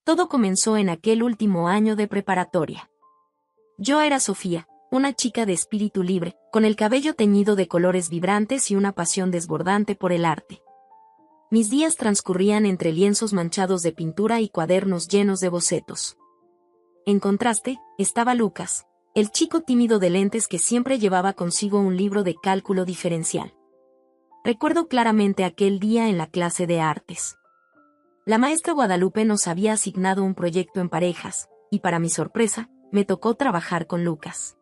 Todo comenzó en aquel último año de preparatoria. Yo era Sofía, una chica de espíritu libre, con el cabello teñido de colores vibrantes y una pasión desbordante por el arte. Mis días transcurrían entre lienzos manchados de pintura y cuadernos llenos de bocetos. En contraste, estaba Lucas, el chico tímido de lentes que siempre llevaba consigo un libro de cálculo diferencial. Recuerdo claramente aquel día en la clase de artes. La maestra Guadalupe nos había asignado un proyecto en parejas, y para mi sorpresa, me tocó trabajar con Lucas.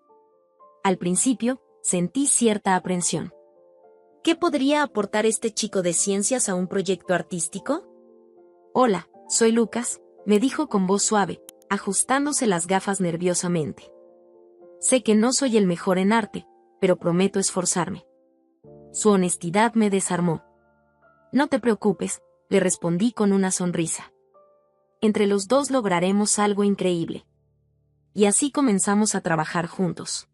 Al principio, sentí cierta aprensión. ¿Qué podría aportar este chico de ciencias a un proyecto artístico? Hola, soy Lucas, me dijo con voz suave, ajustándose las gafas nerviosamente. Sé que no soy el mejor en arte, pero prometo esforzarme. Su honestidad me desarmó. No te preocupes, le respondí con una sonrisa. Entre los dos lograremos algo increíble. Y así comenzamos a trabajar juntos.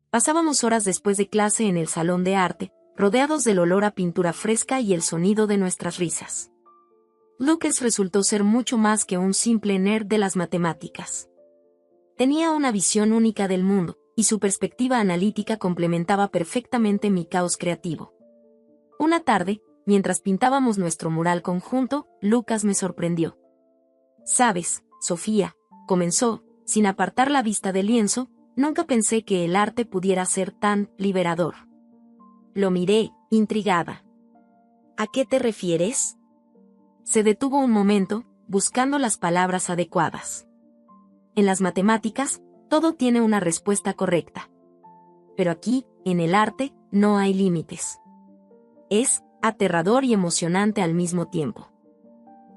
Pasábamos horas después de clase en el salón de arte, rodeados del olor a pintura fresca y el sonido de nuestras risas. Lucas resultó ser mucho más que un simple nerd de las matemáticas. Tenía una visión única del mundo, y su perspectiva analítica complementaba perfectamente mi caos creativo. Una tarde, mientras pintábamos nuestro mural conjunto, Lucas me sorprendió. «Sabes, Sofía», comenzó, sin apartar la vista del lienzo, «nunca pensé que el arte pudiera ser tan liberador». Lo miré, intrigada. «¿A qué te refieres?». Se detuvo un momento, buscando las palabras adecuadas. En las matemáticas, todo tiene una respuesta correcta. Pero aquí, en el arte, no hay límites. Es aterrador y emocionante al mismo tiempo.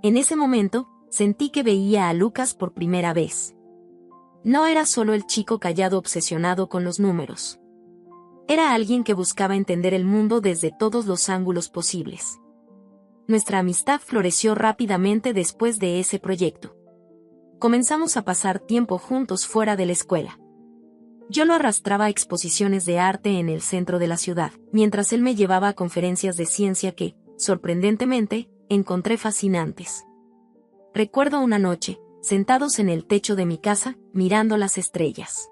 En ese momento, sentí que veía a Lucas por primera vez. No era solo el chico callado obsesionado con los números. Era alguien que buscaba entender el mundo desde todos los ángulos posibles. Nuestra amistad floreció rápidamente después de ese proyecto. Comenzamos a pasar tiempo juntos fuera de la escuela. Yo lo arrastraba a exposiciones de arte en el centro de la ciudad, mientras él me llevaba a conferencias de ciencia que, sorprendentemente, encontré fascinantes. Recuerdo una noche, sentados en el techo de mi casa, mirando las estrellas.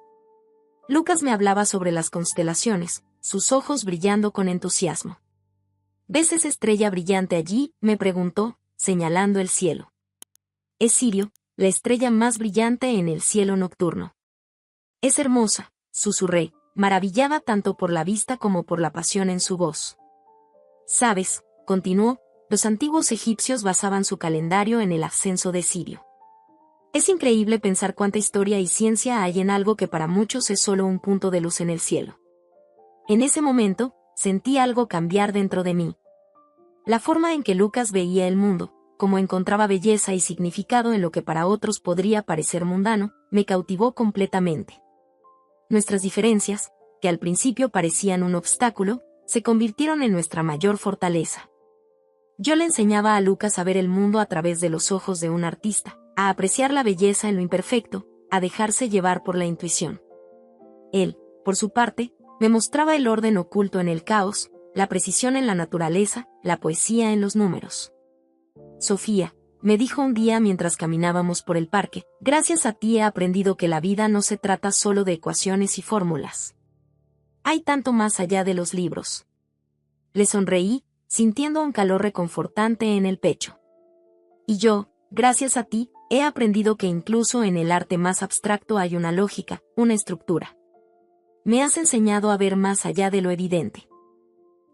Lucas me hablaba sobre las constelaciones, sus ojos brillando con entusiasmo. ¿Ves esa estrella brillante allí?, me preguntó, señalando el cielo. Es Sirio, la estrella más brillante en el cielo nocturno. Es hermosa, susurré, maravillada tanto por la vista como por la pasión en su voz. Sabes, continuó, los antiguos egipcios basaban su calendario en el ascenso de Sirio. Es increíble pensar cuánta historia y ciencia hay en algo que para muchos es solo un punto de luz en el cielo. En ese momento, sentí algo cambiar dentro de mí. La forma en que Lucas veía el mundo, cómo encontraba belleza y significado en lo que para otros podría parecer mundano, me cautivó completamente. Nuestras diferencias, que al principio parecían un obstáculo, se convirtieron en nuestra mayor fortaleza. Yo le enseñaba a Lucas a ver el mundo a través de los ojos de un artista, a apreciar la belleza en lo imperfecto, a dejarse llevar por la intuición. Él, por su parte, me mostraba el orden oculto en el caos, la precisión en la naturaleza, la poesía en los números. Sofía, me dijo un día mientras caminábamos por el parque, gracias a ti he aprendido que la vida no se trata solo de ecuaciones y fórmulas. Hay tanto más allá de los libros. Le sonreí, sintiendo un calor reconfortante en el pecho. Y yo, gracias a ti, he aprendido que incluso en el arte más abstracto hay una lógica, una estructura. Me has enseñado a ver más allá de lo evidente.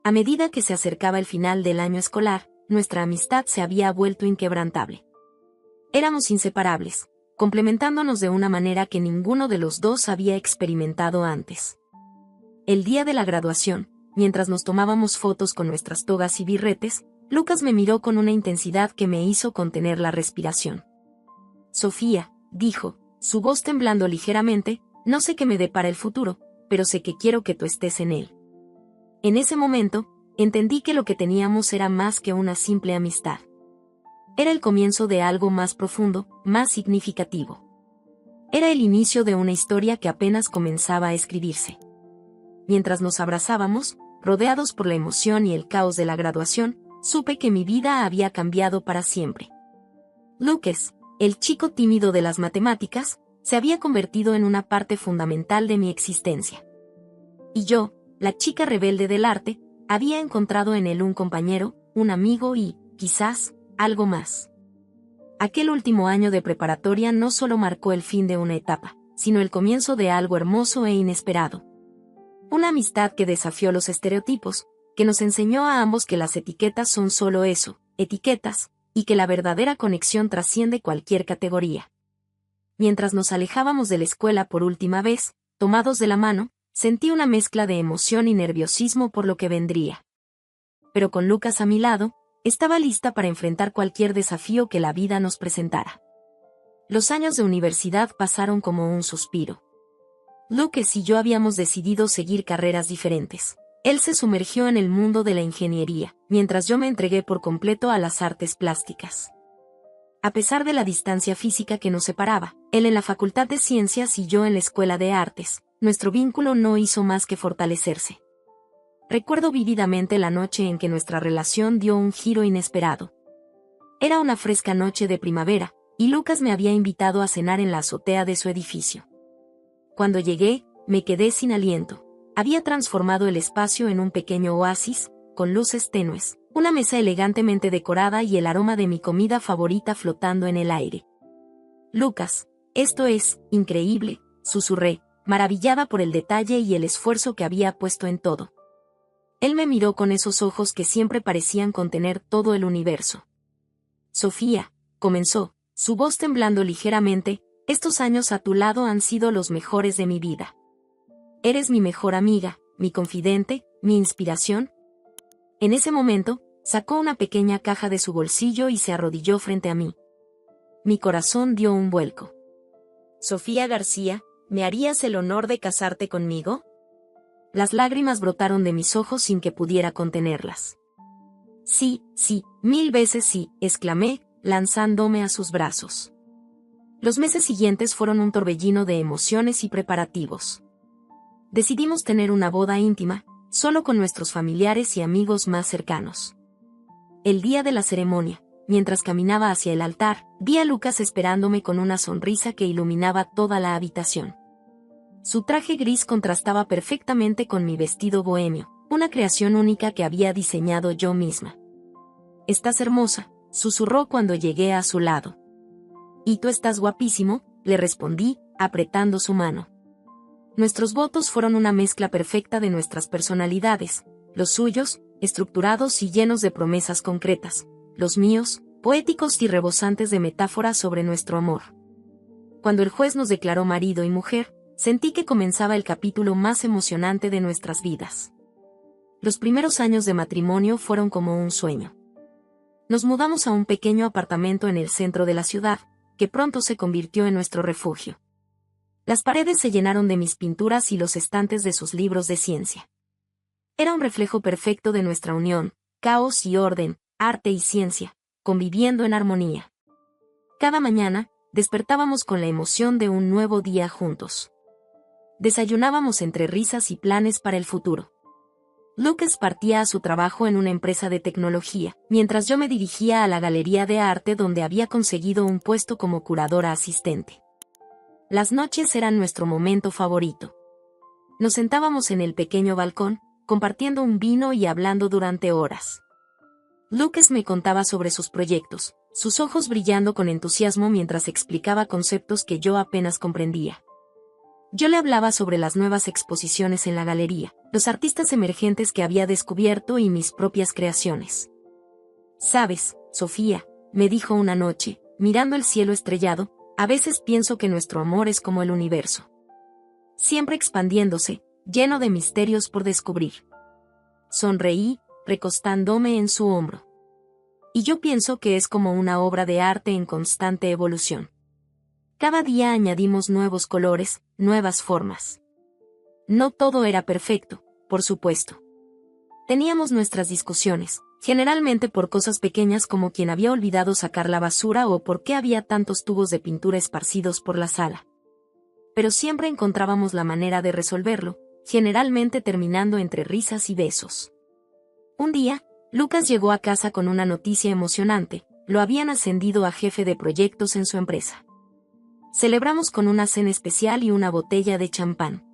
A medida que se acercaba el final del año escolar, nuestra amistad se había vuelto inquebrantable. Éramos inseparables, complementándonos de una manera que ninguno de los dos había experimentado antes. El día de la graduación, mientras nos tomábamos fotos con nuestras togas y birretes, Lucas me miró con una intensidad que me hizo contener la respiración. Sofía, dijo, su voz temblando ligeramente, no sé qué me depara el futuro, pero sé que quiero que tú estés en él. En ese momento, entendí que lo que teníamos era más que una simple amistad. Era el comienzo de algo más profundo, más significativo. Era el inicio de una historia que apenas comenzaba a escribirse. Mientras nos abrazábamos, rodeados por la emoción y el caos de la graduación, supe que mi vida había cambiado para siempre. Lucas, el chico tímido de las matemáticas, se había convertido en una parte fundamental de mi existencia. Y yo, la chica rebelde del arte, había encontrado en él un compañero, un amigo y, quizás, algo más. Aquel último año de preparatoria no solo marcó el fin de una etapa, sino el comienzo de algo hermoso e inesperado. Una amistad que desafió los estereotipos, que nos enseñó a ambos que las etiquetas son solo eso, etiquetas, y que la verdadera conexión trasciende cualquier categoría. Mientras nos alejábamos de la escuela por última vez, tomados de la mano, sentí una mezcla de emoción y nerviosismo por lo que vendría. Pero con Lucas a mi lado, estaba lista para enfrentar cualquier desafío que la vida nos presentara. Los años de universidad pasaron como un suspiro. Lucas y yo habíamos decidido seguir carreras diferentes. Él se sumergió en el mundo de la ingeniería, mientras yo me entregué por completo a las artes plásticas. A pesar de la distancia física que nos separaba, él en la Facultad de Ciencias y yo en la Escuela de Artes, nuestro vínculo no hizo más que fortalecerse. Recuerdo vívidamente la noche en que nuestra relación dio un giro inesperado. Era una fresca noche de primavera, y Lucas me había invitado a cenar en la azotea de su edificio. Cuando llegué, me quedé sin aliento. Había transformado el espacio en un pequeño oasis, con luces tenues, una mesa elegantemente decorada y el aroma de mi comida favorita flotando en el aire. Lucas, esto es increíble, susurré, maravillada por el detalle y el esfuerzo que había puesto en todo. Él me miró con esos ojos que siempre parecían contener todo el universo. Sofía, comenzó, su voz temblando ligeramente, estos años a tu lado han sido los mejores de mi vida. Eres mi mejor amiga, mi confidente, mi inspiración. En ese momento, sacó una pequeña caja de su bolsillo y se arrodilló frente a mí. Mi corazón dio un vuelco. Sofía García, ¿me harías el honor de casarte conmigo? Las lágrimas brotaron de mis ojos sin que pudiera contenerlas. Sí, 1000 veces sí, exclamé, lanzándome a sus brazos. Los meses siguientes fueron un torbellino de emociones y preparativos. Decidimos tener una boda íntima, solo con nuestros familiares y amigos más cercanos. El día de la ceremonia, mientras caminaba hacia el altar, vi a Lucas esperándome con una sonrisa que iluminaba toda la habitación. Su traje gris contrastaba perfectamente con mi vestido bohemio, una creación única que había diseñado yo misma. «Estás hermosa», susurró cuando llegué a su lado. «Y tú estás guapísimo», le respondí, apretando su mano. Nuestros votos fueron una mezcla perfecta de nuestras personalidades, los suyos, estructurados y llenos de promesas concretas, los míos, poéticos y rebosantes de metáforas sobre nuestro amor. Cuando el juez nos declaró marido y mujer, sentí que comenzaba el capítulo más emocionante de nuestras vidas. Los primeros años de matrimonio fueron como un sueño. Nos mudamos a un pequeño apartamento en el centro de la ciudad, que pronto se convirtió en nuestro refugio. Las paredes se llenaron de mis pinturas y los estantes de sus libros de ciencia. Era un reflejo perfecto de nuestra unión, caos y orden, arte y ciencia, conviviendo en armonía. Cada mañana, despertábamos con la emoción de un nuevo día juntos. Desayunábamos entre risas y planes para el futuro. Lucas partía a su trabajo en una empresa de tecnología, mientras yo me dirigía a la galería de arte donde había conseguido un puesto como curadora asistente. Las noches eran nuestro momento favorito. Nos sentábamos en el pequeño balcón, compartiendo un vino y hablando durante horas. Lucas me contaba sobre sus proyectos, sus ojos brillando con entusiasmo mientras explicaba conceptos que yo apenas comprendía. Yo le hablaba sobre las nuevas exposiciones en la galería, los artistas emergentes que había descubierto y mis propias creaciones. «Sabes, Sofía», me dijo una noche, mirando el cielo estrellado, «a veces pienso que nuestro amor es como el universo. Siempre expandiéndose, lleno de misterios por descubrir». Sonreí, recostándome en su hombro. «Y yo pienso que es como una obra de arte en constante evolución. Cada día añadimos nuevos colores, nuevas formas. No todo era perfecto, por supuesto. Teníamos nuestras discusiones, generalmente por cosas pequeñas como quién había olvidado sacar la basura o por qué había tantos tubos de pintura esparcidos por la sala. Pero siempre encontrábamos la manera de resolverlo, generalmente terminando entre risas y besos. Un día, Lucas llegó a casa con una noticia emocionante, lo habían ascendido a jefe de proyectos en su empresa. Celebramos con una cena especial y una botella de champán.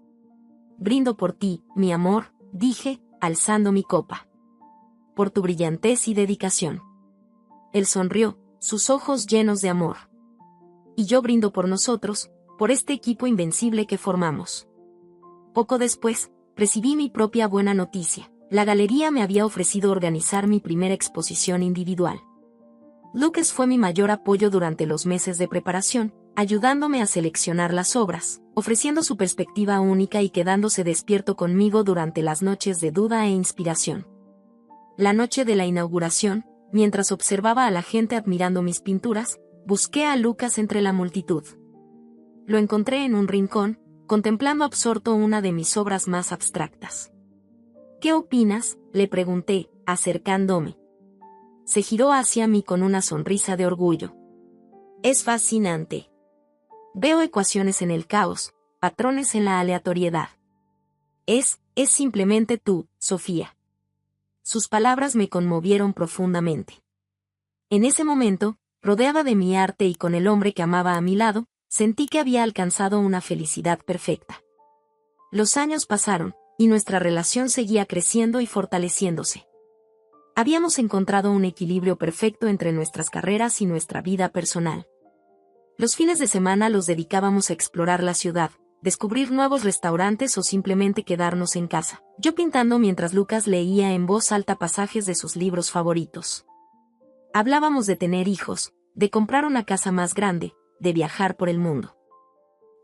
Brindo por ti, mi amor, dije, alzando mi copa. Por tu brillantez y dedicación. Él sonrió, sus ojos llenos de amor. Y yo brindo por nosotros, por este equipo invencible que formamos. Poco después, recibí mi propia buena noticia. La galería me había ofrecido organizar mi primera exposición individual. Lucas fue mi mayor apoyo durante los meses de preparación, ayudándome a seleccionar las obras, ofreciendo su perspectiva única y quedándose despierto conmigo durante las noches de duda e inspiración. La noche de la inauguración, mientras observaba a la gente admirando mis pinturas, busqué a Lucas entre la multitud. Lo encontré en un rincón, contemplando absorto una de mis obras más abstractas. ¿Qué opinas?, le pregunté, acercándome. Se giró hacia mí con una sonrisa de orgullo. Es fascinante. Veo ecuaciones en el caos, patrones en la aleatoriedad. Es simplemente tú, Sofía. Sus palabras me conmovieron profundamente. En ese momento, rodeada de mi arte y con el hombre que amaba a mi lado, sentí que había alcanzado una felicidad perfecta. Los años pasaron, y nuestra relación seguía creciendo y fortaleciéndose. Habíamos encontrado un equilibrio perfecto entre nuestras carreras y nuestra vida personal. Los fines de semana los dedicábamos a explorar la ciudad, descubrir nuevos restaurantes o simplemente quedarnos en casa, yo pintando mientras Lucas leía en voz alta pasajes de sus libros favoritos. Hablábamos de tener hijos, de comprar una casa más grande, de viajar por el mundo.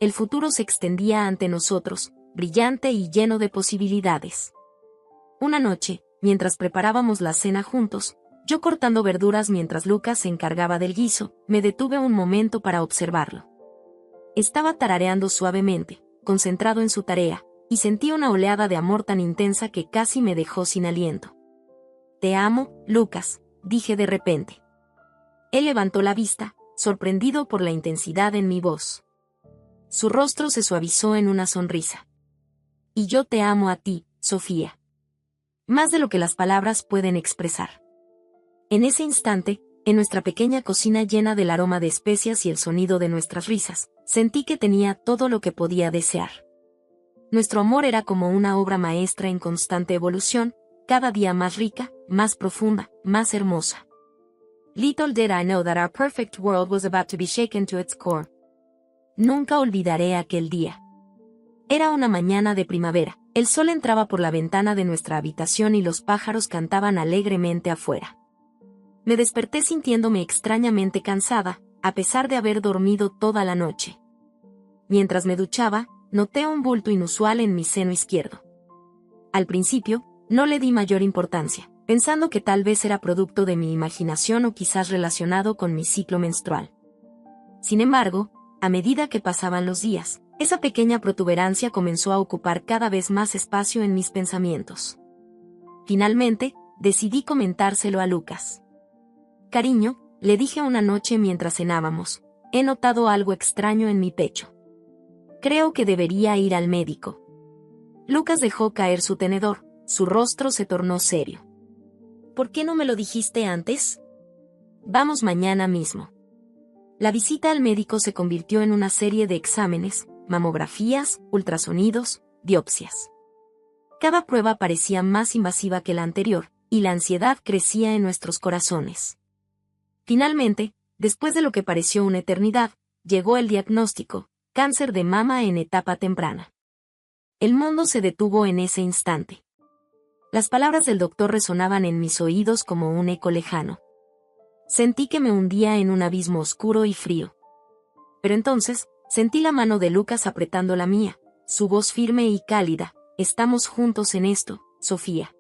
El futuro se extendía ante nosotros, brillante y lleno de posibilidades. Una noche, mientras preparábamos la cena juntos, yo cortando verduras mientras Lucas se encargaba del guiso, me detuve un momento para observarlo. Estaba tarareando suavemente, concentrado en su tarea, y sentí una oleada de amor tan intensa que casi me dejó sin aliento. Te amo, Lucas, dije de repente. Él levantó la vista, sorprendido por la intensidad en mi voz. Su rostro se suavizó en una sonrisa. Y yo te amo a ti, Sofía. Más de lo que las palabras pueden expresar. En ese instante, en nuestra pequeña cocina llena del aroma de especias y el sonido de nuestras risas, sentí que tenía todo lo que podía desear. Nuestro amor era como una obra maestra en constante evolución, cada día más rica, más profunda, más hermosa. Little did I know that our perfect world was about to be shaken to its core. Nunca olvidaré aquel día. Era una mañana de primavera, el sol entraba por la ventana de nuestra habitación y los pájaros cantaban alegremente afuera. Me desperté sintiéndome extrañamente cansada, a pesar de haber dormido toda la noche. Mientras me duchaba, noté un bulto inusual en mi seno izquierdo. Al principio, no le di mayor importancia, pensando que tal vez era producto de mi imaginación o quizás relacionado con mi ciclo menstrual. Sin embargo, a medida que pasaban los días, esa pequeña protuberancia comenzó a ocupar cada vez más espacio en mis pensamientos. Finalmente, decidí comentárselo a Lucas. Cariño, le dije una noche mientras cenábamos, he notado algo extraño en mi pecho. Creo que debería ir al médico. Lucas dejó caer su tenedor, su rostro se tornó serio. ¿Por qué no me lo dijiste antes? Vamos mañana mismo. La visita al médico se convirtió en una serie de exámenes, mamografías, ultrasonidos, biopsias. Cada prueba parecía más invasiva que la anterior, y la ansiedad crecía en nuestros corazones. Finalmente, después de lo que pareció una eternidad, llegó el diagnóstico: cáncer de mama en etapa temprana. El mundo se detuvo en ese instante. Las palabras del doctor resonaban en mis oídos como un eco lejano. Sentí que me hundía en un abismo oscuro y frío. Pero entonces, sentí la mano de Lucas apretando la mía, su voz firme y cálida: estamos juntos en esto, Sofía.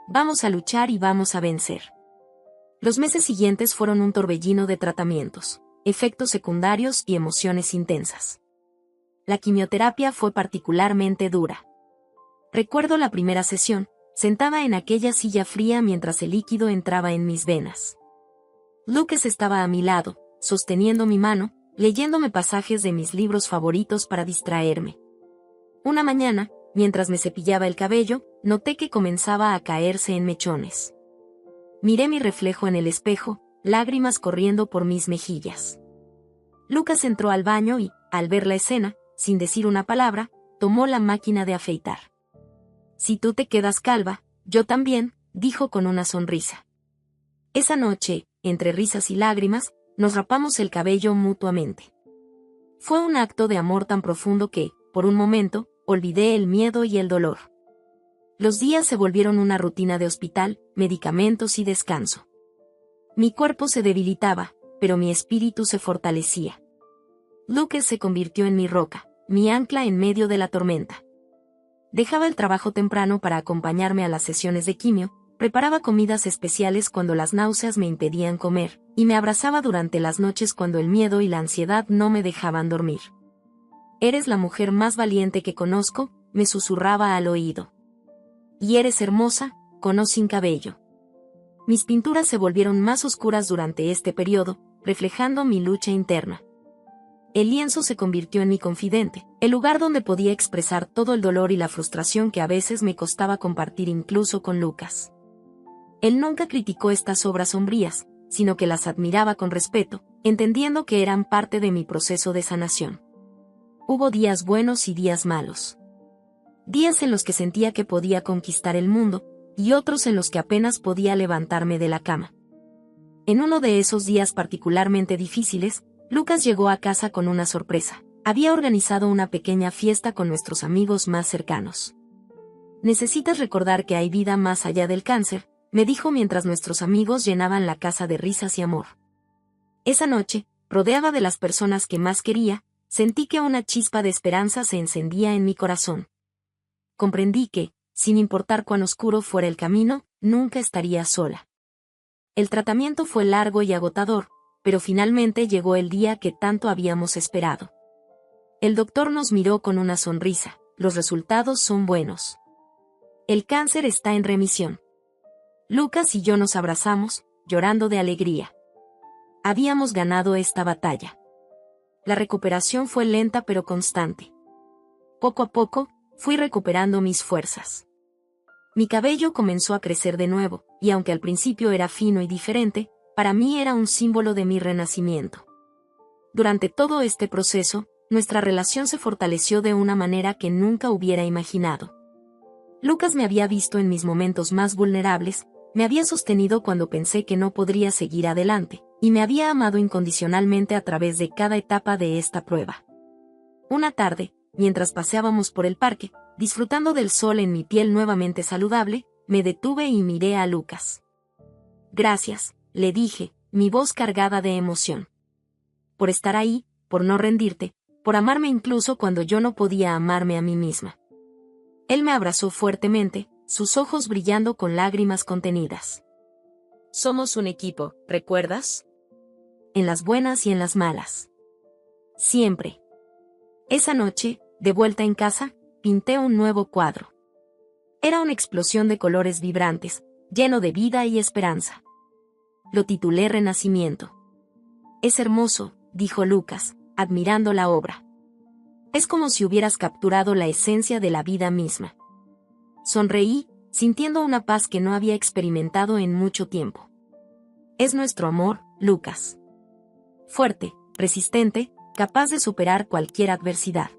Vamos a luchar y vamos a vencer. Los meses siguientes fueron un torbellino de tratamientos, efectos secundarios y emociones intensas. La quimioterapia fue particularmente dura. Recuerdo la primera sesión, sentada en aquella silla fría mientras el líquido entraba en mis venas. Lucas estaba a mi lado, sosteniendo mi mano, leyéndome pasajes de mis libros favoritos para distraerme. Una mañana, mientras me cepillaba el cabello, noté que comenzaba a caerse en mechones. Miré mi reflejo en el espejo, lágrimas corriendo por mis mejillas. Lucas entró al baño y, al ver la escena, sin decir una palabra, tomó la máquina de afeitar. «Si tú te quedas calva, yo también», dijo con una sonrisa. Esa noche, entre risas y lágrimas, nos rapamos el cabello mutuamente. Fue un acto de amor tan profundo que, por un momento, olvidé el miedo y el dolor. Los días se volvieron una rutina de hospital, medicamentos y descanso. Mi cuerpo se debilitaba, pero mi espíritu se fortalecía. Lucas se convirtió en mi roca, mi ancla en medio de la tormenta. Dejaba el trabajo temprano para acompañarme a las sesiones de quimio, preparaba comidas especiales cuando las náuseas me impedían comer, y me abrazaba durante las noches cuando el miedo y la ansiedad no me dejaban dormir. «Eres la mujer más valiente que conozco», me susurraba al oído. «Y eres hermosa, con o sin cabello». Mis pinturas se volvieron más oscuras durante este periodo, reflejando mi lucha interna. El lienzo se convirtió en mi confidente, el lugar donde podía expresar todo el dolor y la frustración que a veces me costaba compartir incluso con Lucas. Él nunca criticó estas obras sombrías, sino que las admiraba con respeto, entendiendo que eran parte de mi proceso de sanación. Hubo días buenos y días malos. Días en los que sentía que podía conquistar el mundo, y otros en los que apenas podía levantarme de la cama. En uno de esos días particularmente difíciles, Lucas llegó a casa con una sorpresa. Había organizado una pequeña fiesta con nuestros amigos más cercanos. «Necesitas recordar que hay vida más allá del cáncer», me dijo mientras nuestros amigos llenaban la casa de risas y amor. Esa noche, rodeada de las personas que más quería, sentí que una chispa de esperanza se encendía en mi corazón. Comprendí que, sin importar cuán oscuro fuera el camino, nunca estaría sola. El tratamiento fue largo y agotador, pero finalmente llegó el día que tanto habíamos esperado. El doctor nos miró con una sonrisa. «Los resultados son buenos. El cáncer está en remisión». Lucas y yo nos abrazamos, llorando de alegría. Habíamos ganado esta batalla. La recuperación fue lenta pero constante. Poco a poco, fui recuperando mis fuerzas. Mi cabello comenzó a crecer de nuevo, y aunque al principio era fino y diferente, para mí era un símbolo de mi renacimiento. Durante todo este proceso, nuestra relación se fortaleció de una manera que nunca hubiera imaginado. Lucas me había visto en mis momentos más vulnerables, me había sostenido cuando pensé que no podría seguir adelante, y me había amado incondicionalmente a través de cada etapa de esta prueba. Una tarde, mientras paseábamos por el parque, disfrutando del sol en mi piel nuevamente saludable, me detuve y miré a Lucas. «Gracias», le dije, mi voz cargada de emoción. «Por estar ahí, por no rendirte, por amarme incluso cuando yo no podía amarme a mí misma». Él me abrazó fuertemente, sus ojos brillando con lágrimas contenidas. «Somos un equipo, ¿recuerdas? En las buenas y en las malas. Siempre». Esa noche, de vuelta en casa, pinté un nuevo cuadro. Era una explosión de colores vibrantes, lleno de vida y esperanza. Lo titulé Renacimiento. «Es hermoso», dijo Lucas, admirando la obra. «Es como si hubieras capturado la esencia de la vida misma». Sonreí, sintiendo una paz que no había experimentado en mucho tiempo. «Es nuestro amor, Lucas. Fuerte, resistente, capaz de superar cualquier adversidad».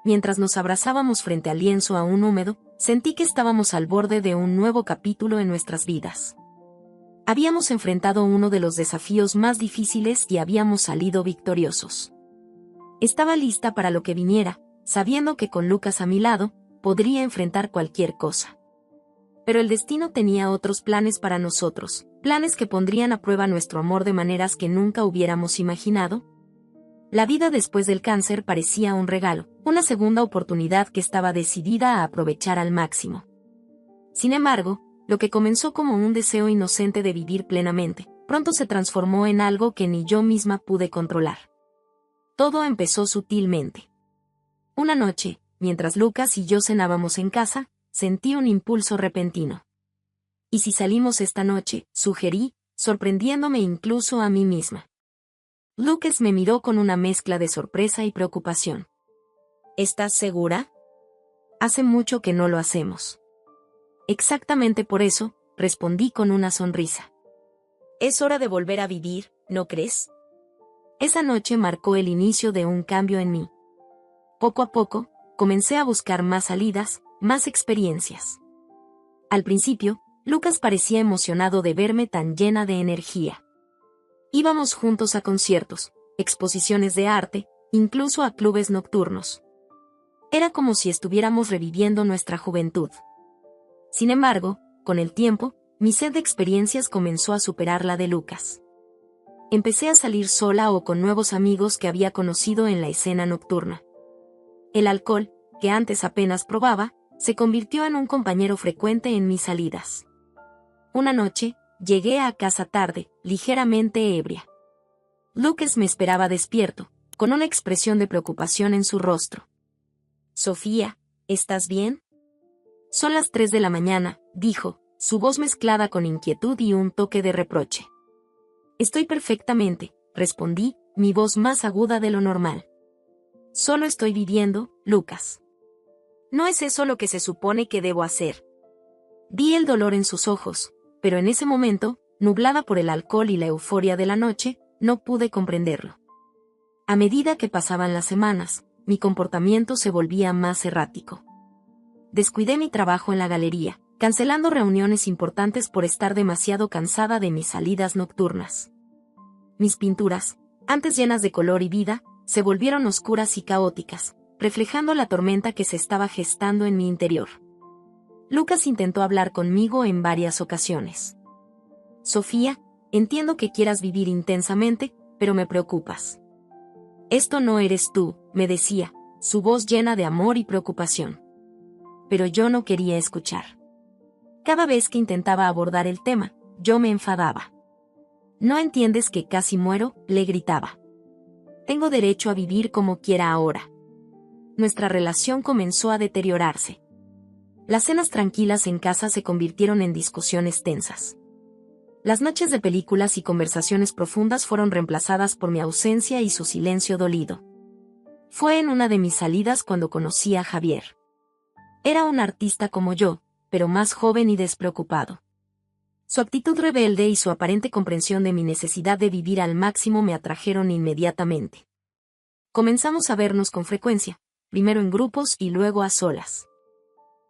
Mientras nos abrazábamos frente al lienzo aún húmedo, sentí que estábamos al borde de un nuevo capítulo en nuestras vidas. Habíamos enfrentado uno de los desafíos más difíciles y habíamos salido victoriosos. Estaba lista para lo que viniera, sabiendo que con Lucas a mi lado, podría enfrentar cualquier cosa. Pero el destino tenía otros planes para nosotros, planes que pondrían a prueba nuestro amor de maneras que nunca hubiéramos imaginado. La vida después del cáncer parecía un regalo, una segunda oportunidad que estaba decidida a aprovechar al máximo. Sin embargo, lo que comenzó como un deseo inocente de vivir plenamente, pronto se transformó en algo que ni yo misma pude controlar. Todo empezó sutilmente. Una noche, mientras Lucas y yo cenábamos en casa, sentí un impulso repentino. «¿Y si salimos esta noche?», sugerí, sorprendiéndome incluso a mí misma. Lucas me miró con una mezcla de sorpresa y preocupación. «¿Estás segura? Hace mucho que no lo hacemos». «Exactamente por eso», respondí con una sonrisa. Es hora de volver a vivir, ¿no crees? Esa noche marcó el inicio de un cambio en mí. Poco a poco, comencé a buscar más salidas, más experiencias. Al principio, Lucas parecía emocionado de verme tan llena de energía. Íbamos juntos a conciertos, exposiciones de arte, incluso a clubes nocturnos. Era como si estuviéramos reviviendo nuestra juventud. Sin embargo, con el tiempo, mi sed de experiencias comenzó a superar la de Lucas. Empecé a salir sola o con nuevos amigos que había conocido en la escena nocturna. El alcohol, que antes apenas probaba, se convirtió en un compañero frecuente en mis salidas. Una noche, llegué a casa tarde, ligeramente ebria. Lucas me esperaba despierto, con una expresión de preocupación en su rostro. «Sofía, ¿estás bien?» «Son las 3 de la mañana», dijo, su voz mezclada con inquietud y un toque de reproche. «Estoy perfectamente», respondí, mi voz más aguda de lo normal. «Solo estoy viviendo, Lucas». «¿No es eso lo que se supone que debo hacer?» Vi el dolor en sus ojos, pero en ese momento, nublada por el alcohol y la euforia de la noche, no pude comprenderlo. A medida que pasaban las semanas, mi comportamiento se volvía más errático. Descuidé mi trabajo en la galería, cancelando reuniones importantes por estar demasiado cansada de mis salidas nocturnas. Mis pinturas, antes llenas de color y vida, se volvieron oscuras y caóticas, reflejando la tormenta que se estaba gestando en mi interior. Lucas intentó hablar conmigo en varias ocasiones. «Sofía, entiendo que quieras vivir intensamente, pero me preocupas. Esto no eres tú», me decía, su voz llena de amor y preocupación. Pero yo no quería escuchar. Cada vez que intentaba abordar el tema, yo me enfadaba. «¿No entiendes que casi muero?», le gritaba. «Tengo derecho a vivir como quiera ahora». Nuestra relación comenzó a deteriorarse. Las cenas tranquilas en casa se convirtieron en discusiones tensas. Las noches de películas y conversaciones profundas fueron reemplazadas por mi ausencia y su silencio dolido. Fue en una de mis salidas cuando conocí a Javier. Era un artista como yo, pero más joven y despreocupado. Su actitud rebelde y su aparente comprensión de mi necesidad de vivir al máximo me atrajeron inmediatamente. Comenzamos a vernos con frecuencia, primero en grupos y luego a solas.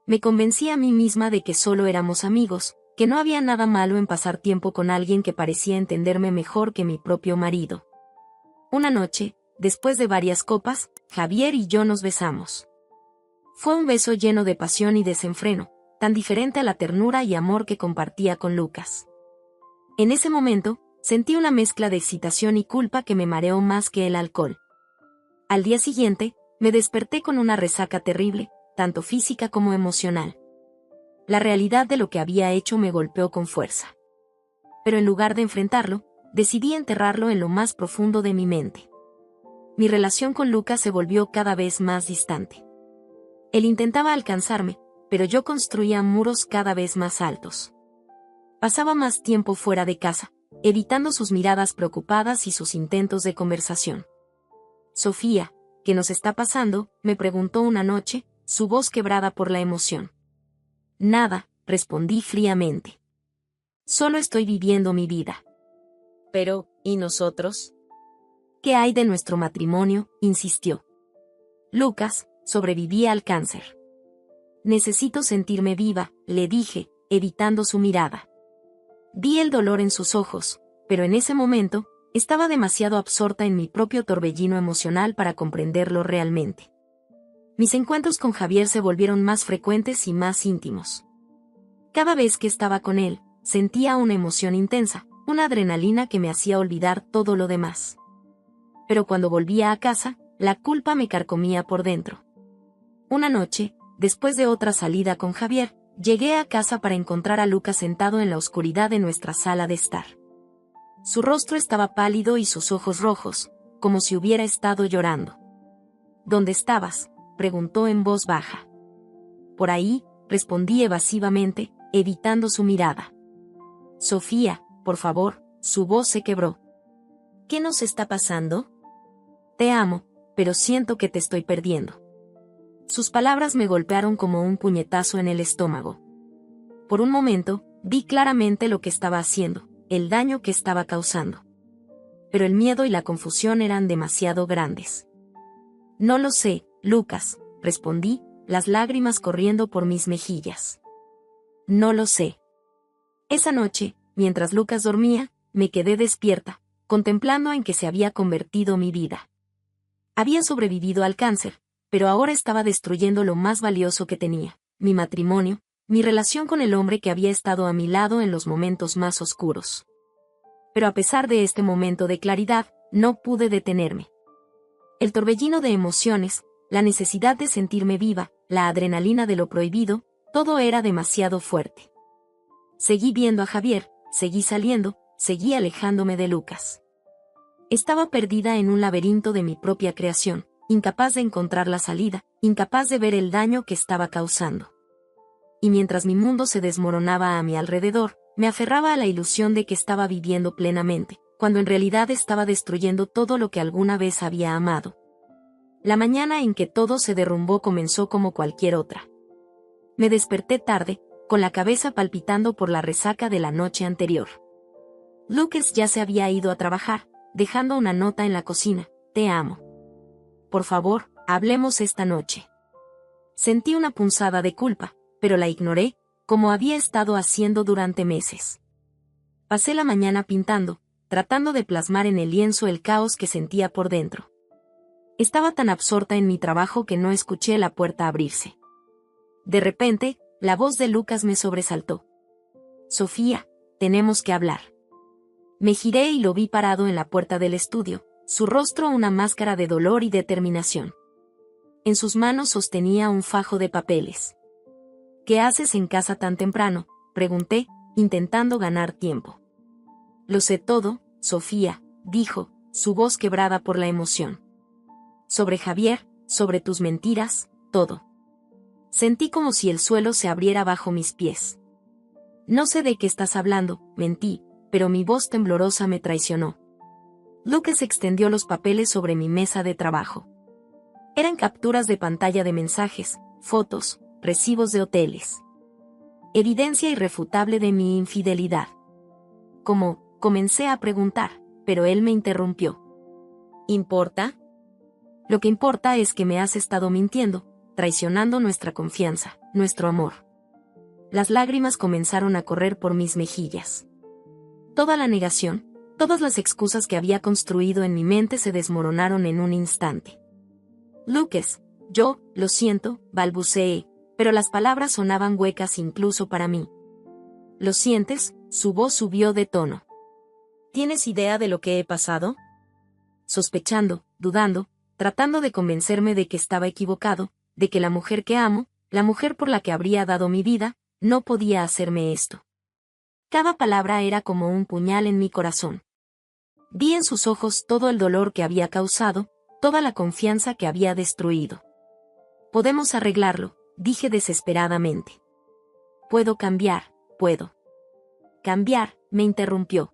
Me convencí a mí misma de que solo éramos amigos, que no había nada malo en pasar tiempo con alguien que parecía entenderme mejor que mi propio marido. Una noche, después de varias copas, Javier y yo nos besamos. Fue un beso lleno de pasión y desenfreno, tan diferente a la ternura y amor que compartía con Lucas. En ese momento, sentí una mezcla de excitación y culpa que me mareó más que el alcohol. Al día siguiente, me desperté con una resaca terrible, tanto física como emocional. La realidad de lo que había hecho me golpeó con fuerza. Pero en lugar de enfrentarlo, decidí enterrarlo en lo más profundo de mi mente. Mi relación con Lucas se volvió cada vez más distante. Él intentaba alcanzarme, pero yo construía muros cada vez más altos. Pasaba más tiempo fuera de casa, evitando sus miradas preocupadas y sus intentos de conversación. «Sofía, ¿qué nos está pasando?», me preguntó una noche, su voz quebrada por la emoción. «Nada», respondí fríamente. «Solo estoy viviendo mi vida». «Pero, ¿y nosotros?». «¿Qué hay de nuestro matrimonio?», insistió. «Lucas, sobrevivía al cáncer». «Necesito sentirme viva», le dije, evitando su mirada. Vi el dolor en sus ojos, pero en ese momento, estaba demasiado absorta en mi propio torbellino emocional para comprenderlo realmente. Mis encuentros con Javier se volvieron más frecuentes y más íntimos. Cada vez que estaba con él, sentía una emoción intensa, una adrenalina que me hacía olvidar todo lo demás. Pero cuando volvía a casa, la culpa me carcomía por dentro. Una noche, después de otra salida con Javier, llegué a casa para encontrar a Lucas sentado en la oscuridad de nuestra sala de estar. Su rostro estaba pálido y sus ojos rojos, como si hubiera estado llorando. «¿Dónde estabas?», preguntó en voz baja. «Por ahí», respondí evasivamente, evitando su mirada. «Sofía, por favor», su voz se quebró. «¿Qué nos está pasando?». «Te amo, pero siento que te estoy perdiendo». Sus palabras me golpearon como un puñetazo en el estómago. Por un momento, vi claramente lo que estaba haciendo. el daño que estaba causando. Pero el miedo y la confusión eran demasiado grandes. No lo sé, Lucas, respondí, las lágrimas corriendo por mis mejillas. No lo sé. Esa noche, mientras Lucas dormía, me quedé despierta, contemplando en qué se había convertido mi vida. Había sobrevivido al cáncer, pero ahora estaba destruyendo lo más valioso que tenía, mi matrimonio, mi relación con el hombre que había estado a mi lado en los momentos más oscuros. Pero a pesar de este momento de claridad, no pude detenerme. El torbellino de emociones, la necesidad de sentirme viva, la adrenalina de lo prohibido, todo era demasiado fuerte. Seguí viendo a Javier, seguí saliendo, seguí alejándome de Lucas. Estaba perdida en un laberinto de mi propia creación, incapaz de encontrar la salida, incapaz de ver el daño que estaba causando. Y mientras mi mundo se desmoronaba a mi alrededor, me aferraba a la ilusión de que estaba viviendo plenamente, cuando en realidad estaba destruyendo todo lo que alguna vez había amado. La mañana en que todo se derrumbó comenzó como cualquier otra. Me desperté tarde, con la cabeza palpitando por la resaca de la noche anterior. Lucas ya se había ido a trabajar, dejando una nota en la cocina: te amo. Por favor, hablemos esta noche. Sentí una punzada de culpa, pero la ignoré, como había estado haciendo durante meses. Pasé la mañana pintando, tratando de plasmar en el lienzo el caos que sentía por dentro. Estaba tan absorta en mi trabajo que no escuché la puerta abrirse. De repente, la voz de Lucas me sobresaltó. Sofía, tenemos que hablar. Me giré y lo vi parado en la puerta del estudio, su rostro una máscara de dolor y determinación. En sus manos sostenía un fajo de papeles. ¿Qué haces en casa tan temprano?, pregunté, intentando ganar tiempo. Lo sé todo, Sofía, dijo, su voz quebrada por la emoción. Sobre Javier, sobre tus mentiras, todo. Sentí como si el suelo se abriera bajo mis pies. No sé de qué estás hablando, mentí, pero mi voz temblorosa me traicionó. Lucas extendió los papeles sobre mi mesa de trabajo. Eran capturas de pantalla de mensajes, fotos, recibos de hoteles. Evidencia irrefutable de mi infidelidad. ¿Cómo? Comencé a preguntar, pero él me interrumpió. ¿Importa? Lo que importa es que me has estado mintiendo, traicionando nuestra confianza, nuestro amor. Las lágrimas comenzaron a correr por mis mejillas. Toda la negación, todas las excusas que había construido en mi mente se desmoronaron en un instante. Lucas, yo, lo siento, balbuceé, pero las palabras sonaban huecas incluso para mí. ¿Lo sientes? Su voz subió de tono. ¿Tienes idea de lo que he pasado? Sospechando, dudando, tratando de convencerme de que estaba equivocado, de que la mujer que amo, la mujer por la que habría dado mi vida, no podía hacerme esto. Cada palabra era como un puñal en mi corazón. Vi en sus ojos todo el dolor que había causado, toda la confianza que había destruido. Podemos arreglarlo, dije desesperadamente. Puedo cambiar, puedo. Cambiar, me interrumpió.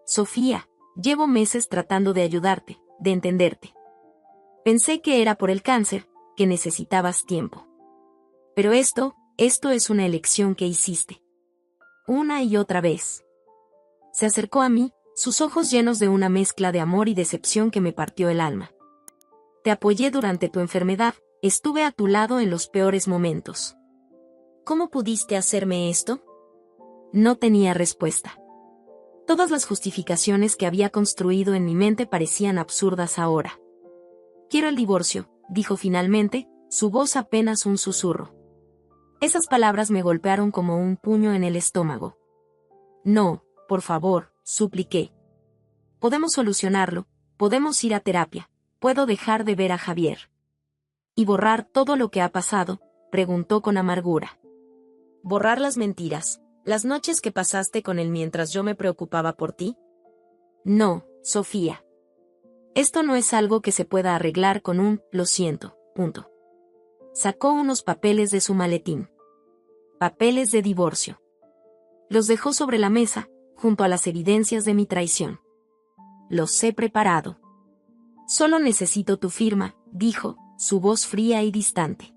Sofía, llevo meses tratando de ayudarte, de entenderte. Pensé que era por el cáncer, que necesitabas tiempo. Pero esto es una elección que hiciste. Una y otra vez. Se acercó a mí, sus ojos llenos de una mezcla de amor y decepción que me partió el alma. Te apoyé durante tu enfermedad, estuve a tu lado en los peores momentos. ¿Cómo pudiste hacerme esto? No tenía respuesta. Todas las justificaciones que había construido en mi mente parecían absurdas ahora. Quiero el divorcio, dijo finalmente, su voz apenas un susurro. Esas palabras me golpearon como un puño en el estómago. No, por favor, supliqué. Podemos solucionarlo, podemos ir a terapia, puedo dejar de ver a Javier. ¿Y borrar todo lo que ha pasado?, preguntó con amargura. ¿Borrar las mentiras, las noches que pasaste con él mientras yo me preocupaba por ti? No, Sofía. Esto no es algo que se pueda arreglar con un «lo siento», punto. Sacó unos papeles de su maletín. Papeles de divorcio. Los dejó sobre la mesa, junto a las evidencias de mi traición. Los he preparado. Solo necesito tu firma, dijo, su voz fría y distante.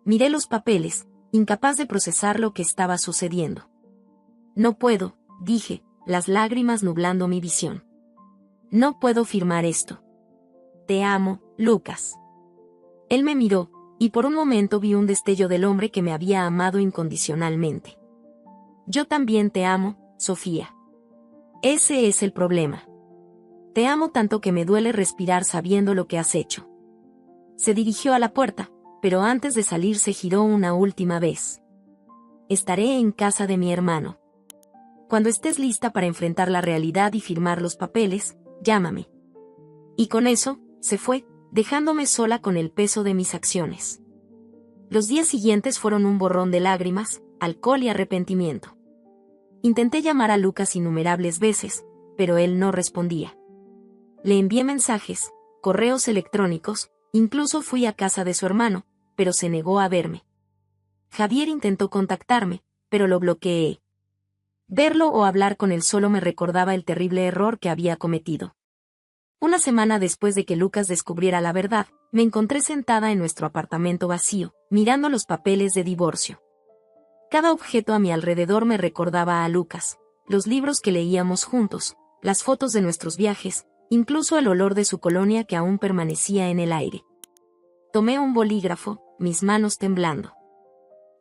Miré los papeles, incapaz de procesar lo que estaba sucediendo. No puedo, dije, las lágrimas nublando mi visión. No puedo firmar esto. Te amo, Lucas. Él me miró, y por un momento vi un destello del hombre que me había amado incondicionalmente. Yo también te amo, Sofía. Ese es el problema. Te amo tanto que me duele respirar sabiendo lo que has hecho. Se dirigió a la puerta, pero antes de salir se giró una última vez. Estaré en casa de mi hermano. Cuando estés lista para enfrentar la realidad y firmar los papeles, llámame. Y con eso, se fue, dejándome sola con el peso de mis acciones. Los días siguientes fueron un borrón de lágrimas, alcohol y arrepentimiento. Intenté llamar a Lucas innumerables veces, pero él no respondía. Le envié mensajes, correos electrónicos, incluso fui a casa de su hermano, pero se negó a verme. Javier intentó contactarme, pero lo bloqueé. Verlo o hablar con él solo me recordaba el terrible error que había cometido. Una semana después de que Lucas descubriera la verdad, me encontré sentada en nuestro apartamento vacío, mirando los papeles de divorcio. Cada objeto a mi alrededor me recordaba a Lucas, los libros que leíamos juntos, las fotos de nuestros viajes, incluso el olor de su colonia que aún permanecía en el aire. Tomé un bolígrafo, mis manos temblando.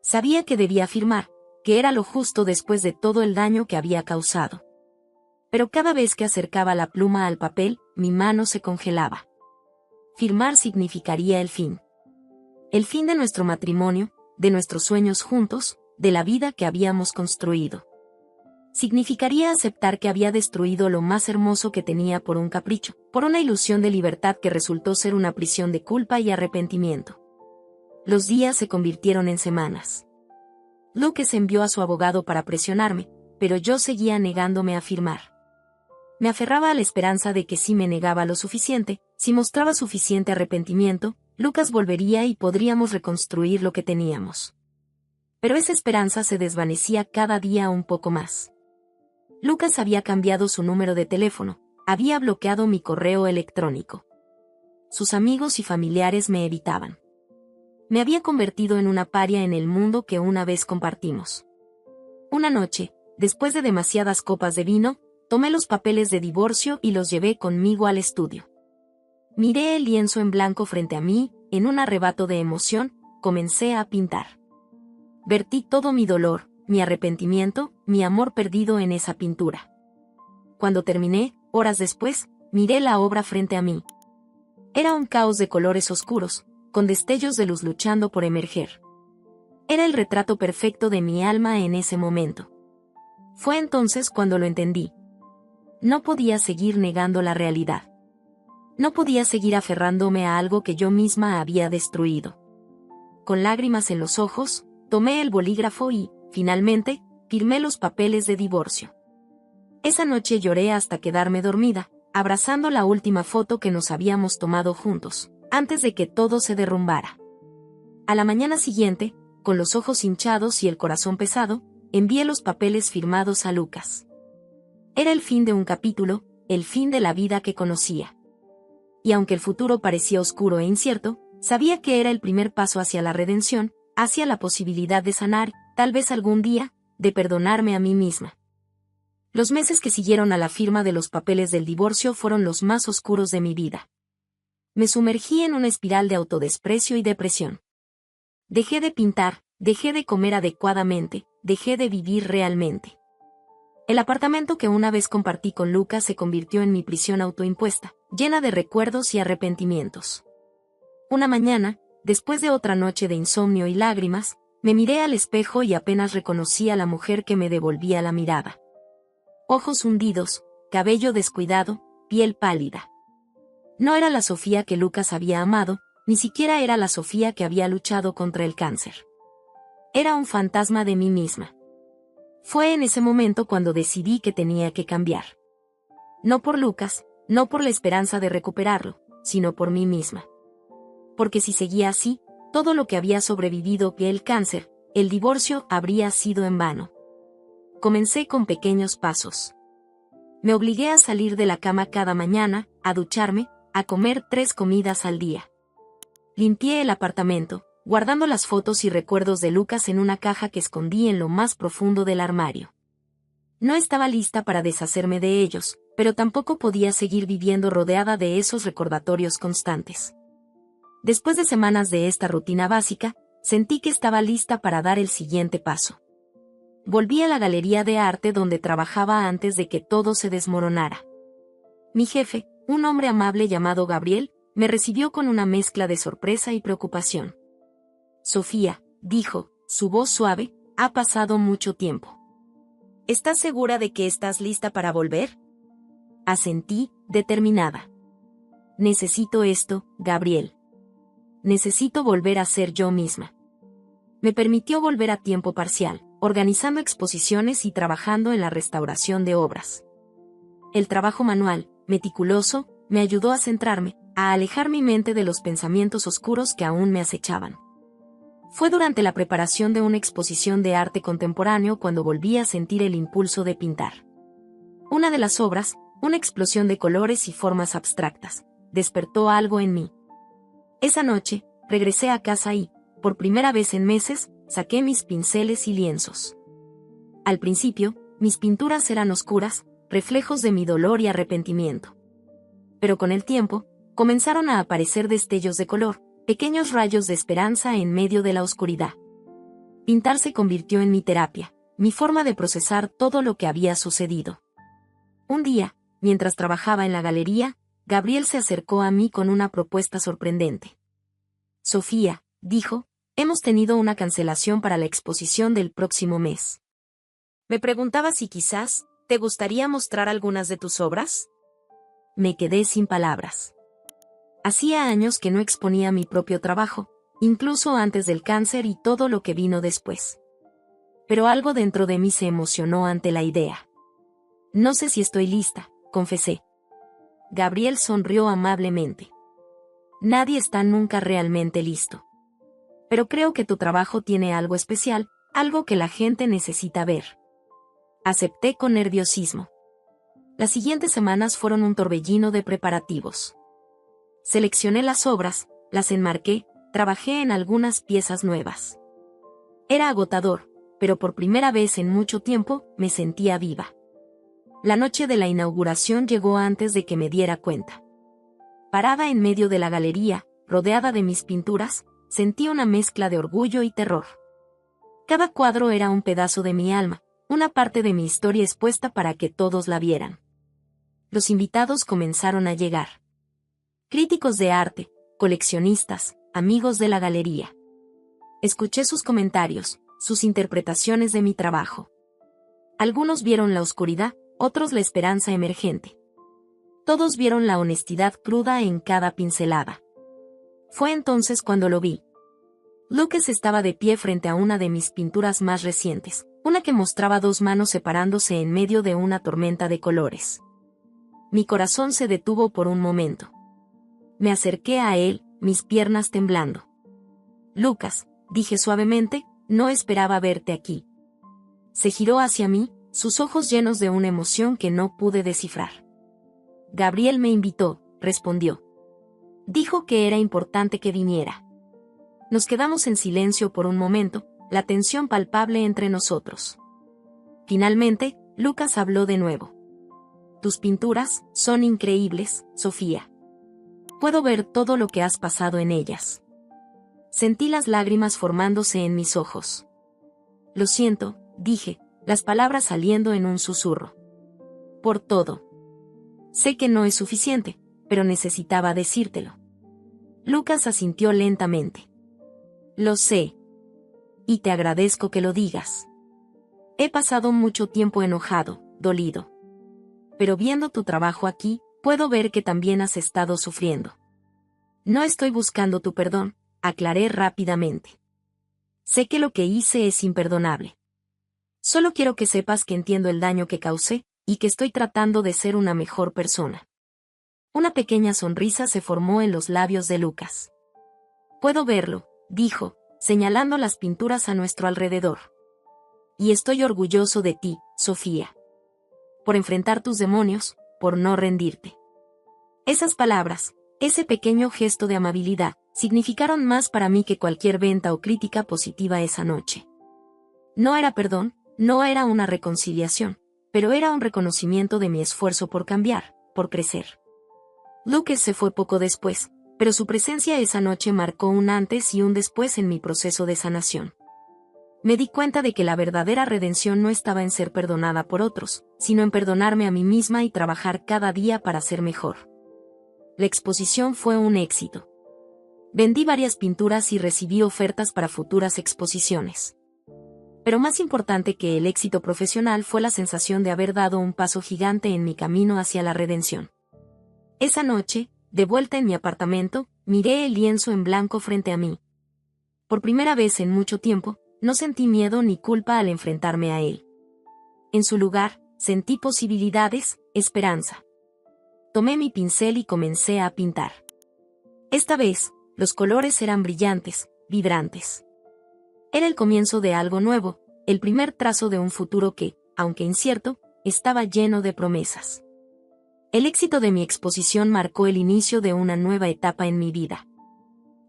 Sabía que debía firmar, que era lo justo después de todo el daño que había causado. Pero cada vez que acercaba la pluma al papel, mi mano se congelaba. Firmar significaría el fin. El fin de nuestro matrimonio, de nuestros sueños juntos, de la vida que habíamos construido. Significaría aceptar que había destruido lo más hermoso que tenía por un capricho, por una ilusión de libertad que resultó ser una prisión de culpa y arrepentimiento. Los días se convirtieron en semanas. Lucas envió a su abogado para presionarme, pero yo seguía negándome a firmar. Me aferraba a la esperanza de que si me negaba lo suficiente, si mostraba suficiente arrepentimiento, Lucas volvería y podríamos reconstruir lo que teníamos. Pero esa esperanza se desvanecía cada día un poco más. Lucas había cambiado su número de teléfono, había bloqueado mi correo electrónico. Sus amigos y familiares me evitaban. Me había convertido en una paria en el mundo que una vez compartimos. Una noche, después de demasiadas copas de vino, tomé los papeles de divorcio y los llevé conmigo al estudio. Miré el lienzo en blanco frente a mí, en un arrebato de emoción, comencé a pintar. Vertí todo mi dolor, mi arrepentimiento, mi amor perdido en esa pintura. Cuando terminé, horas después, miré la obra frente a mí. Era un caos de colores oscuros, con destellos de luz luchando por emerger. Era el retrato perfecto de mi alma en ese momento. Fue entonces cuando lo entendí. No podía seguir negando la realidad. No podía seguir aferrándome a algo que yo misma había destruido. Con lágrimas en los ojos, tomé el bolígrafo y, finalmente, firmé los papeles de divorcio. Esa noche lloré hasta quedarme dormida, abrazando la última foto que nos habíamos tomado juntos, antes de que todo se derrumbara. A la mañana siguiente, con los ojos hinchados y el corazón pesado, envié los papeles firmados a Lucas. Era el fin de un capítulo, el fin de la vida que conocía. Y aunque el futuro parecía oscuro e incierto, sabía que era el primer paso hacia la redención, hacia la posibilidad de sanar, tal vez algún día, de perdonarme a mí misma. Los meses que siguieron a la firma de los papeles del divorcio fueron los más oscuros de mi vida. Me sumergí en una espiral de autodesprecio y depresión. Dejé de pintar, dejé de comer adecuadamente, dejé de vivir realmente. El apartamento que una vez compartí con Lucas se convirtió en mi prisión autoimpuesta, llena de recuerdos y arrepentimientos. Una mañana, después de otra noche de insomnio y lágrimas, me miré al espejo y apenas reconocí a la mujer que me devolvía la mirada. Ojos hundidos, cabello descuidado, piel pálida. No era la Sofía que Lucas había amado, ni siquiera era la Sofía que había luchado contra el cáncer. Era un fantasma de mí misma. Fue en ese momento cuando decidí que tenía que cambiar. No por Lucas, no por la esperanza de recuperarlo, sino por mí misma. Porque si seguía así, todo lo que había sobrevivido que el cáncer, el divorcio, habría sido en vano. Comencé con pequeños pasos. Me obligué a salir de la cama cada mañana, a ducharme, a comer 3 comidas al día. Limpié el apartamento, guardando las fotos y recuerdos de Lucas en una caja que escondí en lo más profundo del armario. No estaba lista para deshacerme de ellos, pero tampoco podía seguir viviendo rodeada de esos recordatorios constantes. Después de semanas de esta rutina básica, sentí que estaba lista para dar el siguiente paso. Volví a la galería de arte donde trabajaba antes de que todo se desmoronara. Mi jefe, un hombre amable llamado Gabriel, me recibió con una mezcla de sorpresa y preocupación. Sofía, dijo, su voz suave, ha pasado mucho tiempo. ¿Estás segura de que estás lista para volver? Asentí, determinada. Necesito esto, Gabriel. Necesito volver a ser yo misma. Me permitió volver a tiempo parcial, organizando exposiciones y trabajando en la restauración de obras. El trabajo manual, meticuloso, me ayudó a centrarme, a alejar mi mente de los pensamientos oscuros que aún me acechaban. Fue durante la preparación de una exposición de arte contemporáneo cuando volví a sentir el impulso de pintar. Una de las obras, una explosión de colores y formas abstractas, despertó algo en mí. Esa noche, regresé a casa y, por primera vez en meses, saqué mis pinceles y lienzos. Al principio, mis pinturas eran oscuras, reflejos de mi dolor y arrepentimiento. Pero con el tiempo, comenzaron a aparecer destellos de color, pequeños rayos de esperanza en medio de la oscuridad. Pintar se convirtió en mi terapia, mi forma de procesar todo lo que había sucedido. Un día, mientras trabajaba en la galería, Gabriel se acercó a mí con una propuesta sorprendente. Sofía, dijo, hemos tenido una cancelación para la exposición del próximo mes. Me preguntaba si quizás, ¿te gustaría mostrar algunas de tus obras? Me quedé sin palabras. Hacía años que no exponía mi propio trabajo, incluso antes del cáncer y todo lo que vino después. Pero algo dentro de mí se emocionó ante la idea. No sé si estoy lista, confesé. Gabriel sonrió amablemente. Nadie está nunca realmente listo. Pero creo que tu trabajo tiene algo especial, algo que la gente necesita ver. Acepté con nerviosismo. Las siguientes semanas fueron un torbellino de preparativos. Seleccioné las obras, las enmarqué, trabajé en algunas piezas nuevas. Era agotador, pero por primera vez en mucho tiempo me sentía viva. La noche de la inauguración llegó antes de que me diera cuenta. Parada en medio de la galería, rodeada de mis pinturas, sentí una mezcla de orgullo y terror. Cada cuadro era un pedazo de mi alma, una parte de mi historia expuesta para que todos la vieran. Los invitados comenzaron a llegar. Críticos de arte, coleccionistas, amigos de la galería. Escuché sus comentarios, sus interpretaciones de mi trabajo. Algunos vieron la oscuridad, otros la esperanza emergente. Todos vieron la honestidad cruda en cada pincelada. Fue entonces cuando lo vi. Lucas estaba de pie frente a una de mis pinturas más recientes, una que mostraba dos manos separándose en medio de una tormenta de colores. Mi corazón se detuvo por un momento. Me acerqué a él, mis piernas temblando. Lucas, dije suavemente, no esperaba verte aquí. Se giró hacia mí, sus ojos llenos de una emoción que no pude descifrar. Gabriel me invitó, respondió. Dijo que era importante que viniera. Nos quedamos en silencio por un momento, la tensión palpable entre nosotros. Finalmente, Lucas habló de nuevo. Tus pinturas son increíbles, Sofía. Puedo ver todo lo que has pasado en ellas. Sentí las lágrimas formándose en mis ojos. Lo siento, dije, las palabras saliendo en un susurro. Por todo. Sé que no es suficiente, pero necesitaba decírtelo. Lucas asintió lentamente. Lo sé. Y te agradezco que lo digas. He pasado mucho tiempo enojado, dolido. Pero viendo tu trabajo aquí, puedo ver que también has estado sufriendo. No estoy buscando tu perdón, aclaré rápidamente. Sé que lo que hice es imperdonable. Solo quiero que sepas que entiendo el daño que causé, y que estoy tratando de ser una mejor persona. Una pequeña sonrisa se formó en los labios de Lucas. Puedo verlo, dijo, señalando las pinturas a nuestro alrededor. Y estoy orgulloso de ti, Sofía. Por enfrentar tus demonios, por no rendirte. Esas palabras, ese pequeño gesto de amabilidad, significaron más para mí que cualquier venta o crítica positiva esa noche. No era perdón, no era una reconciliación, pero era un reconocimiento de mi esfuerzo por cambiar, por crecer. Lucas se fue poco después, pero su presencia esa noche marcó un antes y un después en mi proceso de sanación. Me di cuenta de que la verdadera redención no estaba en ser perdonada por otros, sino en perdonarme a mí misma y trabajar cada día para ser mejor. La exposición fue un éxito. Vendí varias pinturas y recibí ofertas para futuras exposiciones. Pero más importante que el éxito profesional fue la sensación de haber dado un paso gigante en mi camino hacia la redención. Esa noche, de vuelta en mi apartamento, miré el lienzo en blanco frente a mí. Por primera vez en mucho tiempo, no sentí miedo ni culpa al enfrentarme a él. En su lugar, sentí posibilidades, esperanza. Tomé mi pincel y comencé a pintar. Esta vez, los colores eran brillantes, vibrantes. Era el comienzo de algo nuevo, el primer trazo de un futuro que, aunque incierto, estaba lleno de promesas. El éxito de mi exposición marcó el inicio de una nueva etapa en mi vida.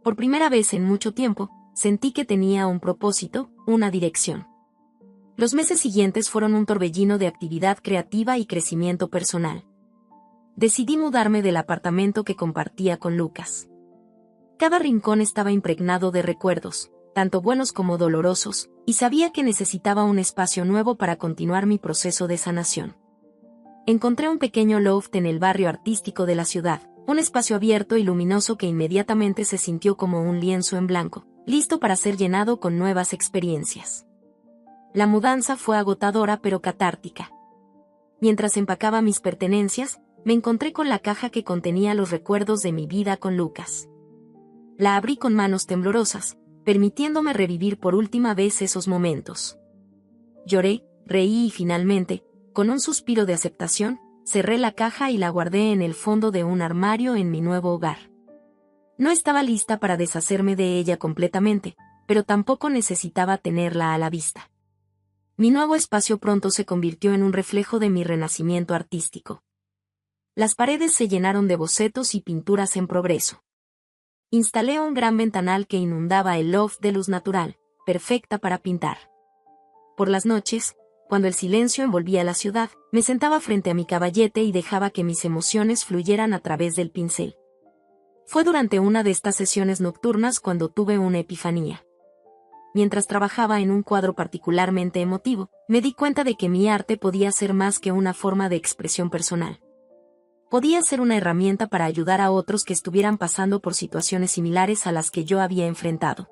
Por primera vez en mucho tiempo, sentí que tenía un propósito, una dirección. Los meses siguientes fueron un torbellino de actividad creativa y crecimiento personal. Decidí mudarme del apartamento que compartía con Lucas. Cada rincón estaba impregnado de recuerdos, tanto buenos como dolorosos, y sabía que necesitaba un espacio nuevo para continuar mi proceso de sanación. Encontré un pequeño loft en el barrio artístico de la ciudad, un espacio abierto y luminoso que inmediatamente se sintió como un lienzo en blanco, listo para ser llenado con nuevas experiencias. La mudanza fue agotadora pero catártica. Mientras empacaba mis pertenencias, me encontré con la caja que contenía los recuerdos de mi vida con Lucas. La abrí con manos temblorosas, permitiéndome revivir por última vez esos momentos. Lloré, reí y finalmente, con un suspiro de aceptación, cerré la caja y la guardé en el fondo de un armario en mi nuevo hogar. No estaba lista para deshacerme de ella completamente, pero tampoco necesitaba tenerla a la vista. Mi nuevo espacio pronto se convirtió en un reflejo de mi renacimiento artístico. Las paredes se llenaron de bocetos y pinturas en progreso. Instalé un gran ventanal que inundaba el loft de luz natural, perfecta para pintar. Por las noches, cuando el silencio envolvía la ciudad, me sentaba frente a mi caballete y dejaba que mis emociones fluyeran a través del pincel. Fue durante una de estas sesiones nocturnas cuando tuve una epifanía. Mientras trabajaba en un cuadro particularmente emotivo, me di cuenta de que mi arte podía ser más que una forma de expresión personal. Podía ser una herramienta para ayudar a otros que estuvieran pasando por situaciones similares a las que yo había enfrentado.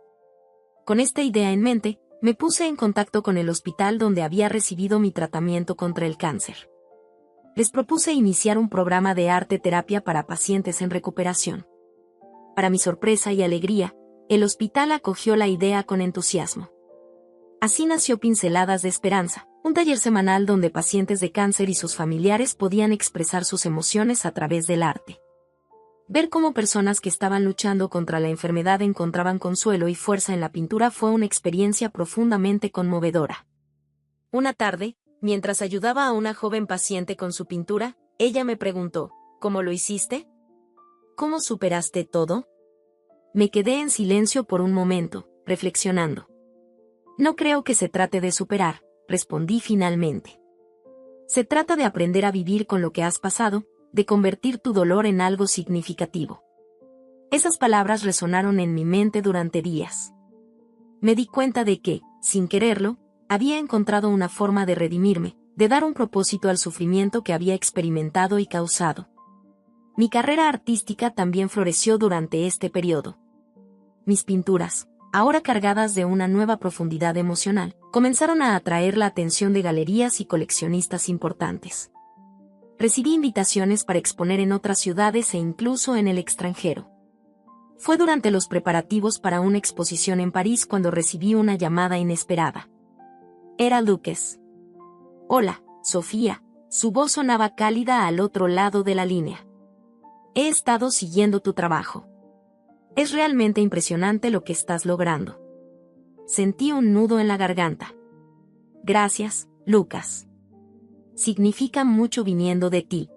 Con esta idea en mente, me puse en contacto con el hospital donde había recibido mi tratamiento contra el cáncer. Les propuse iniciar un programa de arte terapia para pacientes en recuperación. Para mi sorpresa y alegría, el hospital acogió la idea con entusiasmo. Así nació Pinceladas de Esperanza, un taller semanal donde pacientes de cáncer y sus familiares podían expresar sus emociones a través del arte. Ver cómo personas que estaban luchando contra la enfermedad encontraban consuelo y fuerza en la pintura fue una experiencia profundamente conmovedora. Una tarde, mientras ayudaba a una joven paciente con su pintura, ella me preguntó, ¿cómo lo hiciste? ¿Cómo superaste todo? Me quedé en silencio por un momento, reflexionando. No creo que se trate de superar, respondí finalmente. Se trata de aprender a vivir con lo que has pasado, de convertir tu dolor en algo significativo. Esas palabras resonaron en mi mente durante días. Me di cuenta de que, sin quererlo, había encontrado una forma de redimirme, de dar un propósito al sufrimiento que había experimentado y causado. Mi carrera artística también floreció durante este periodo. Mis pinturas, ahora cargadas de una nueva profundidad emocional, comenzaron a atraer la atención de galerías y coleccionistas importantes. Recibí invitaciones para exponer en otras ciudades e incluso en el extranjero. Fue durante los preparativos para una exposición en París cuando recibí una llamada inesperada. Era Lucas. Hola, Sofía, su voz sonaba cálida al otro lado de la línea. He estado siguiendo tu trabajo. Es realmente impresionante lo que estás logrando. Sentí un nudo en la garganta. Gracias, Lucas. Significa mucho viniendo de ti.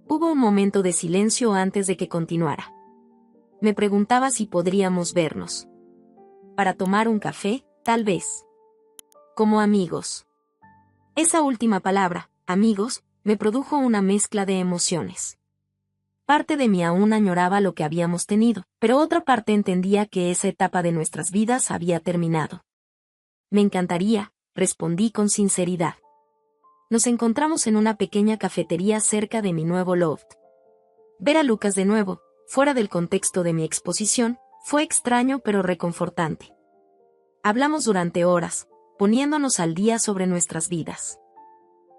Hubo un momento de silencio antes de que continuara. Me preguntaba si podríamos vernos. Para tomar un café, tal vez. Como amigos. Esa última palabra, amigos, me produjo una mezcla de emociones. Parte de mí aún añoraba lo que habíamos tenido, pero otra parte entendía que esa etapa de nuestras vidas había terminado. Me encantaría, respondí con sinceridad. Nos encontramos en una pequeña cafetería cerca de mi nuevo loft. Ver a Lucas de nuevo, fuera del contexto de mi exposición, fue extraño pero reconfortante. Hablamos durante horas, poniéndonos al día sobre nuestras vidas.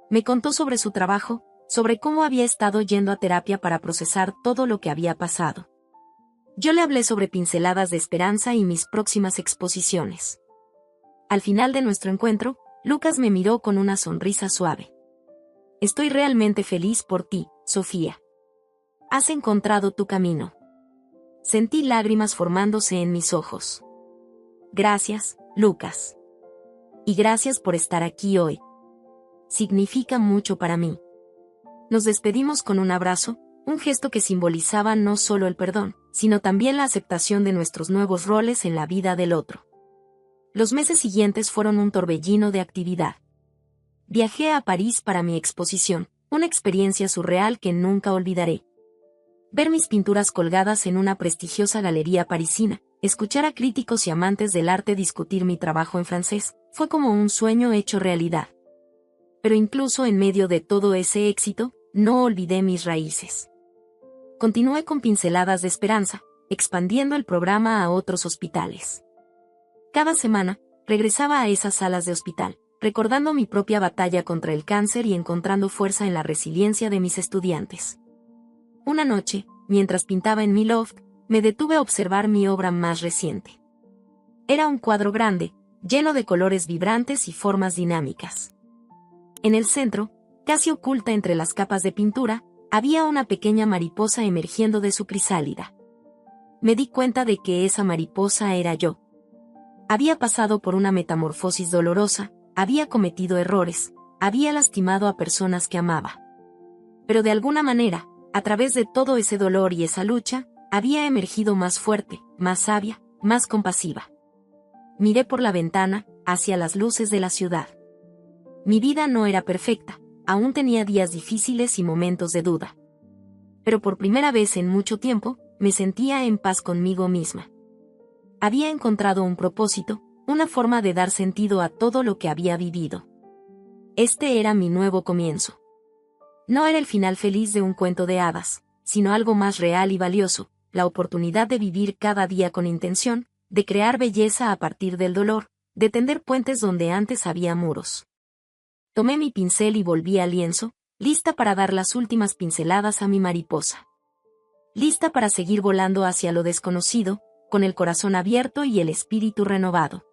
Me contó sobre su trabajo, sobre cómo había estado yendo a terapia para procesar todo lo que había pasado. Yo le hablé sobre pinceladas de esperanza y mis próximas exposiciones. Al final de nuestro encuentro, Lucas me miró con una sonrisa suave. Estoy realmente feliz por ti, Sofía. Has encontrado tu camino. Sentí lágrimas formándose en mis ojos. Gracias, Lucas. Y gracias por estar aquí hoy. Significa mucho para mí. Nos despedimos con un abrazo, un gesto que simbolizaba no solo el perdón, sino también la aceptación de nuestros nuevos roles en la vida del otro. Los meses siguientes fueron un torbellino de actividad. Viajé a París para mi exposición, una experiencia surreal que nunca olvidaré. Ver mis pinturas colgadas en una prestigiosa galería parisina, escuchar a críticos y amantes del arte discutir mi trabajo en francés, fue como un sueño hecho realidad. Pero incluso en medio de todo ese éxito, no olvidé mis raíces. Continué con pinceladas de esperanza, expandiendo el programa a otros hospitales. Cada semana, regresaba a esas salas de hospital, recordando mi propia batalla contra el cáncer y encontrando fuerza en la resiliencia de mis estudiantes. Una noche, mientras pintaba en mi loft, me detuve a observar mi obra más reciente. Era un cuadro grande, lleno de colores vibrantes y formas dinámicas. En el centro, casi oculta entre las capas de pintura, había una pequeña mariposa emergiendo de su crisálida. Me di cuenta de que esa mariposa era yo. Había pasado por una metamorfosis dolorosa, había cometido errores, había lastimado a personas que amaba. Pero de alguna manera, a través de todo ese dolor y esa lucha, había emergido más fuerte, más sabia, más compasiva. Miré por la ventana, hacia las luces de la ciudad. Mi vida no era perfecta, aún tenía días difíciles y momentos de duda. Pero por primera vez en mucho tiempo, me sentía en paz conmigo misma. Había encontrado un propósito, una forma de dar sentido a todo lo que había vivido. Este era mi nuevo comienzo. No era el final feliz de un cuento de hadas, sino algo más real y valioso, la oportunidad de vivir cada día con intención, de crear belleza a partir del dolor, de tender puentes donde antes había muros. Tomé mi pincel y volví al lienzo, lista para dar las últimas pinceladas a mi mariposa. Lista para seguir volando hacia lo desconocido, con el corazón abierto y el espíritu renovado.